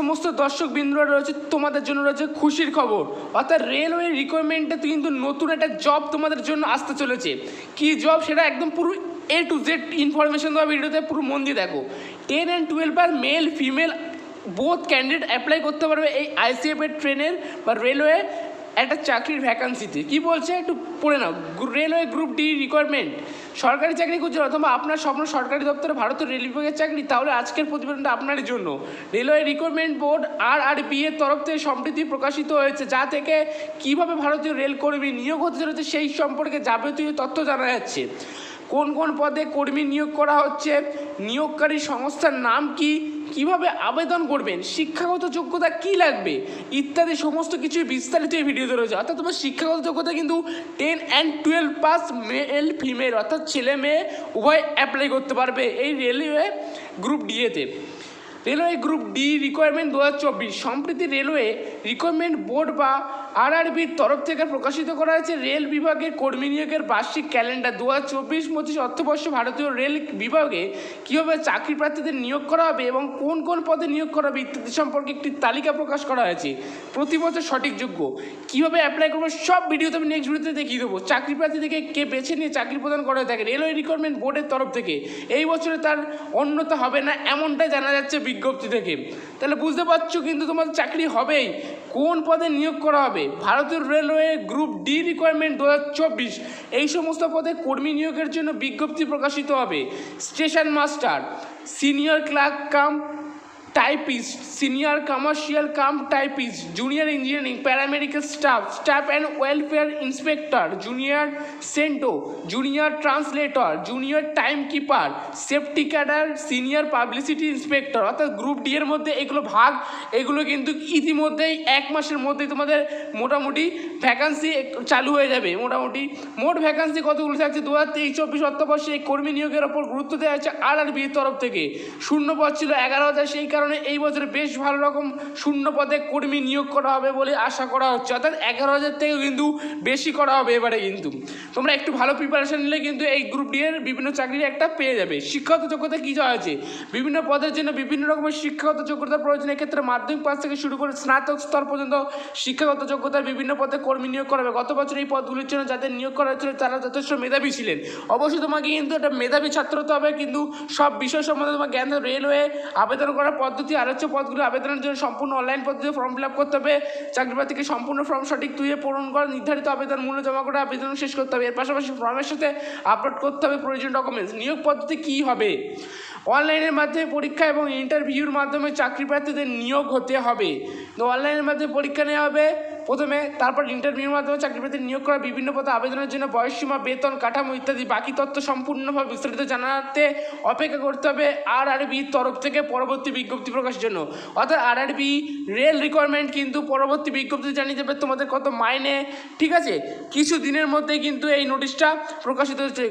সমস্ত দর্শক বিন্দুরা রয়েছে তোমাদের জন্য রয়েছে খুশির খবর। অর্থাৎ রেলওয়ে রিকোয়ারমেন্টে কিন্তু নতুন একটা জব তোমাদের জন্য আসতে চলেছে। কি জব সেটা একদম পুরো A to Z ইনফরমেশন দেওয়া ভিডিওতে পুরো মন দিয়ে দেখো। 10 and 12 আর male female both candidate apply করতে পারবে এই ICF এর ট্রেনের বা রেলওয়ে একটা চাকরির ভ্যাকান্সিতে। কি বলছে একটু পড়ে নাও। রেলওয়ে গ্রুপ ডি রিকোয়ারমেন্ট, সরকারি চাকরি খুঁজছেন অথবা আপনার স্বপ্ন সরকারি দপ্তরে ভারতের রেল বিভাগের চাকরি, তাহলে আজকের প্রতিবেদনটা আপনারই জন্য। রেলওয়ে রিক্রুটমেন্ট বোর্ড RRB এর তরফ থেকে সম্প্রতি প্রকাশিত হয়েছে, যা থেকে কীভাবে ভারতীয় রেলকর্মী নিয়োগ হতে চলেছে সেই সম্পর্কে যাবতীয় তথ্য জানা যাচ্ছে। কোন কোন পদে কর্মী নিয়োগ করা হচ্ছে, নিয়োগকারী সংস্থার নাম কি, কিভাবে আবেদন করবেন, শিক্ষাগত যোগ্যতা কি লাগবে ইত্যাদি সমস্ত কিছুই বিস্তারিত এই ভিডিওতে রয়েছে। অর্থাৎ তোমার শিক্ষাগত যোগ্যতা কিন্তু 10 and 12 পাস মেল ফিমেল অর্থাৎ ছেলে মেয়ে উভয় অ্যাপ্লাই করতে পারবে এই রেলওয়ে গ্রুপ ডিএতে। রেলওয়ে গ্রুপ ডি রিকোয়ারমেন্ট 2024 সম্প্রতি রেলওয়ে রিক্রুটমেন্ট বোর্ড বা RRBর তরফ থেকে প্রকাশিত করা হয়েছে রেল বিভাগের কর্মী নিয়োগের বার্ষিক ক্যালেন্ডার। 2024-25 অর্থবর্ষে ভারতীয় রেল বিভাগে কীভাবে চাকরি প্রার্থীদের নিয়োগ করা হবে এবং কোন কোন পদে নিয়োগ করা হবে ইত্যাদি সম্পর্কে একটি তালিকা প্রকাশ করা হয়েছে। প্রতি বছর সঠিক যোগ্য কীভাবে অ্যাপ্লাই করবো সব ভিডিওতে আমি নেক্সট ভিডিওতে দেখিয়ে দেবো। চাকরি প্রার্থীদেরকে কে বেছে নিয়ে চাকরি প্রদান করা হয়ে থাকে রেলওয়ে রিক্রুটমেন্ট বোর্ডের তরফ থেকে। এই বছরে তার অন্যতা হবে না এমনটাই জানা যাচ্ছে বিজ্ঞপ্তি থেকে। তাহলে বুঝতে পারছো কিন্তু তোমাদের চাকরি হবেই। কোন পদে নিয়োগ করা হবে, ভারতীয় রেলওয়ে গ্রুপ ডি রিকোয়ারমেন্ট 2024 এই সমস্ত পদে কর্মী নিয়োগের জন্য বিজ্ঞপ্তি প্রকাশিত হবে। Station master, senior clerk cum typist, senior commercial cum typist, junior engineering paramedical staff, staff and welfare inspector, junior সেন্টো, junior translator, junior time keeper, safety cadre, senior publicity inspector. অর্থাৎ গ্রুপ ডি এর মধ্যে এগুলো ভাগ। এগুলো কিন্তু ইতিমধ্যেই 1 মাসের মধ্যেই তোমাদের মোটামুটি ভ্যাকান্সি চালু হয়ে যাবে। মোটামুটি মোট ভ্যাকান্সি কতগুলো থাকছে 2023-24 অর্থবর্ষে এই কর্মী নিয়োগের ওপর গুরুত্ব দেওয়া হচ্ছে RRBর তরফ থেকে। শূন্য পদ ছিল 11,000, সেই কারণে এই বছরে বেশ ভালো রকম শূন্য পদে কর্মী নিয়োগ করা হবে বলে আশা করা হচ্ছে। অর্থাৎ 11,000 থেকেও কিন্তু বেশি করা হবে এবারে। কিন্তু তোমরা একটু ভালো প্রিপারেশন নিলে কিন্তু এই গ্রুপ ডি এর বিভিন্ন চাকরির একটা পেয়ে যাবে। শিক্ষাগত যোগ্যতা কী চাওয়া হয়েছে, বিভিন্ন পদের জন্য বিভিন্ন রকমের শিক্ষাগত যোগ্যতার প্রয়োজনের ক্ষেত্রে মাধ্যমিক পাস থেকে শুরু করে স্নাতক স্তর পর্যন্ত শিক্ষাগত যোগ্যতার বিভিন্ন পদে কর্মী নিয়োগ করা হবে। গত বছর এই পদগুলির জন্য যাদের নিয়োগ করা হয়েছিল তারা যথেষ্ট মেধাবী ছিলেন। অবশ্যই তোমাকে কিন্তু একটা মেধাবী ছাত্র হতে হবে, কিন্তু সব বিষয় সম্বন্ধে তোমার জ্ঞান। রেলওয়ে আবেদন করার পদ্ধতি আর হচ্ছে পদগুলো আবেদনের জন্য সম্পূর্ণ অনলাইন পদ্ধতিতে ফর্ম ফিল আপ করতে হবে। চাকরি প্রার্থীকে সম্পূর্ণ ফর্ম সঠিক তুলে পূরণ করে নির্ধারিত আবেদন মূল্য জমা করে আবেদন শেষ করতে হবে। এর পাশাপাশি ফর্মের সাথে আপলোড করতে হবে প্রয়োজনীয় ডকুমেন্টস। নিয়োগ পদ্ধতি কী হবে, অনলাইনের মাধ্যমে পরীক্ষা এবং ইন্টারভিউর মাধ্যমে চাকরি প্রার্থীদের নিয়োগ হতে হবে। তো অনলাইনের মাধ্যমে পরীক্ষা নেওয়া হবে প্রথমে, তারপর ইন্টারভিউর মাধ্যমে চাকরি প্রার্থী নিয়োগ করা। বিভিন্ন পদে আবেদনের জন্য বয়সসীমা, বেতন কাঠামো ইত্যাদি বাকি তথ্য সম্পূর্ণভাবে বিস্তারিত জানাতে অপেক্ষা করতে হবে RRBর তরফ থেকে পরবর্তী বিজ্ঞপ্তি প্রকাশের জন্য। অর্থাৎ RRB রেল রিকোয়ারমেন্ট কিন্তু পরবর্তী বিজ্ঞপ্তি জানিয়ে দেবে তোমাদের কত মাইনে। ঠিক আছে, কিছু দিনের মধ্যেই কিন্তু এই নোটিশটা প্রকাশিত হচ্ছে।